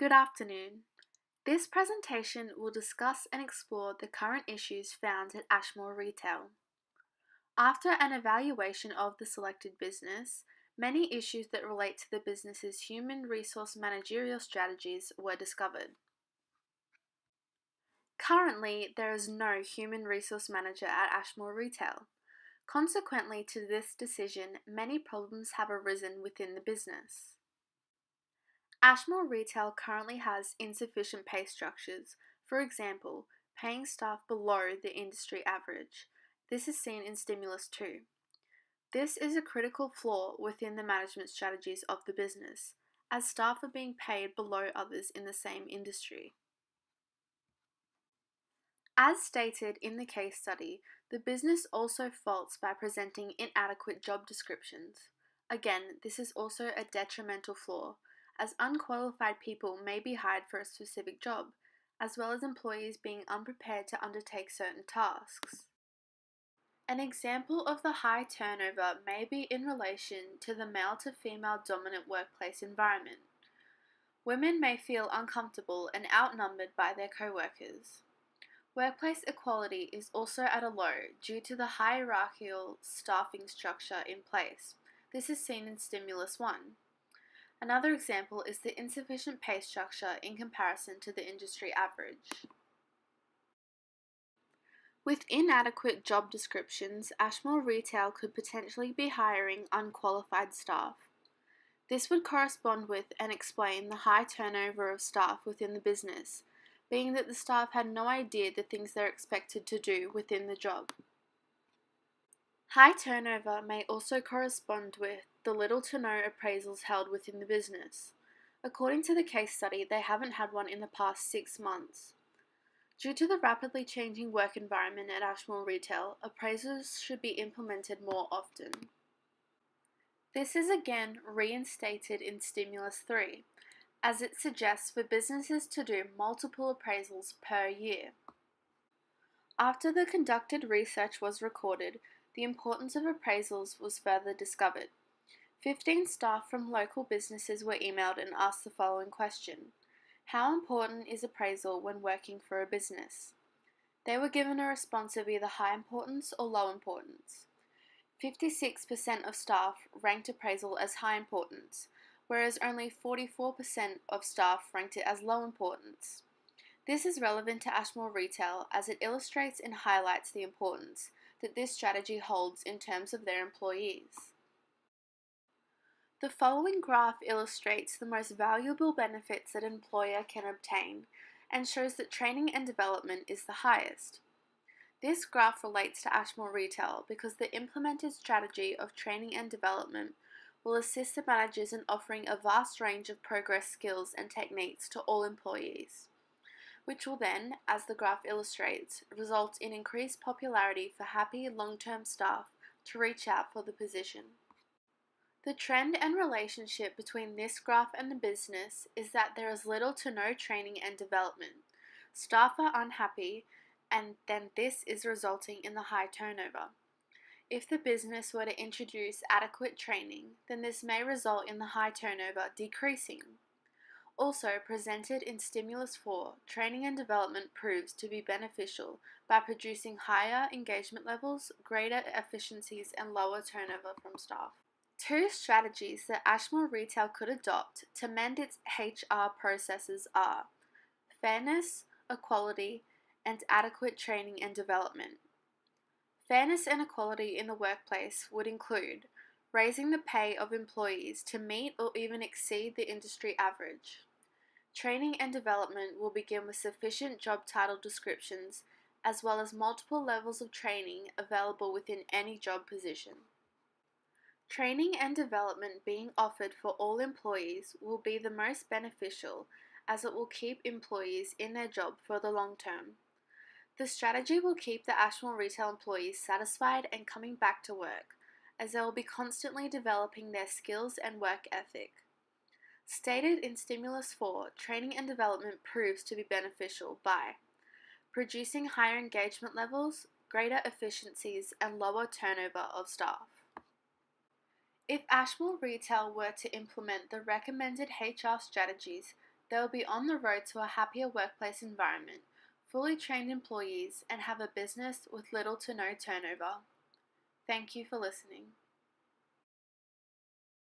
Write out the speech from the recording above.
Good afternoon. This presentation will discuss and explore the current issues found at Ashmore Retail. After an evaluation of the selected business, many issues that relate to the business's human resource managerial strategies were discovered. Currently, there is no human resource manager at Ashmore Retail. Consequently to this decision, many problems have arisen within the business. Ashmore Retail currently has insufficient pay structures, for example, paying staff below the industry average. This is seen in Stimulus 2. This is a critical flaw within the management strategies of the business, as staff are being paid below others in the same industry. As stated in the case study, the business also faults by presenting inadequate job descriptions. Again, this is also a detrimental flaw, as unqualified people may be hired for a specific job, as well as employees being unprepared to undertake certain tasks. An example of the high turnover may be in relation to the male to female dominant workplace environment. Women may feel uncomfortable and outnumbered by their co-workers. Workplace equality is also at a low due to the hierarchical staffing structure in place. This is seen in Stimulus 1. Another example is the insufficient pay structure in comparison to the industry average. With inadequate job descriptions, Ashmore Retail could potentially be hiring unqualified staff. This would correspond with and explain the high turnover of staff within the business, being that the staff had no idea the things they're expected to do within the job. High turnover may also correspond with the little to no appraisals held within the business. According to the case study, they haven't had one in the past 6 months. Due to the rapidly changing work environment at Ashmore Retail, appraisals should be implemented more often. This is again reinstated in Stimulus 3, as it suggests for businesses to do multiple appraisals per year. After the conducted research was recorded, the importance of appraisals was further discovered. 15 staff from local businesses were emailed and asked the following question: how important is appraisal when working for a business? They were given a response of either high importance or low importance. 56% of staff ranked appraisal as high importance, whereas only 44% of staff ranked it as low importance. This is relevant to Ashmore Retail as it illustrates and highlights the importance that this strategy holds in terms of their employees. The following graph illustrates the most valuable benefits that an employer can obtain and shows that training and development is the highest. This graph relates to Ashmore Retail because the implemented strategy of training and development will assist the managers in offering a vast range of progress skills and techniques to all employees, which will then, as the graph illustrates, result in increased popularity for happy long-term staff to reach out for the position. The trend and relationship between this graph and the business is that there is little to no training and development. Staff are unhappy, and then this is resulting in the high turnover. If the business were to introduce adequate training, then this may result in the high turnover decreasing. Also presented in Stimulus 4, training and development proves to be beneficial by producing higher engagement levels, greater efficiencies, and lower turnover from staff. 2 strategies that Ashmore Retail could adopt to mend its HR processes are fairness, equality, and adequate training and development. Fairness and equality in the workplace would include raising the pay of employees to meet or even exceed the industry average. Training and development will begin with sufficient job title descriptions as well as multiple levels of training available within any job position. Training and development being offered for all employees will be the most beneficial as it will keep employees in their job for the long term. The strategy will keep the Ashmore Retail employees satisfied and coming back to work, as they will be constantly developing their skills and work ethic. Stated in Stimulus 4, training and development proves to be beneficial by producing higher engagement levels, greater efficiencies, and lower turnover of staff. If Ashmore Retail were to implement the recommended HR strategies, they will be on the road to a happier workplace environment, fully trained employees, and have a business with little to no turnover. Thank you for listening.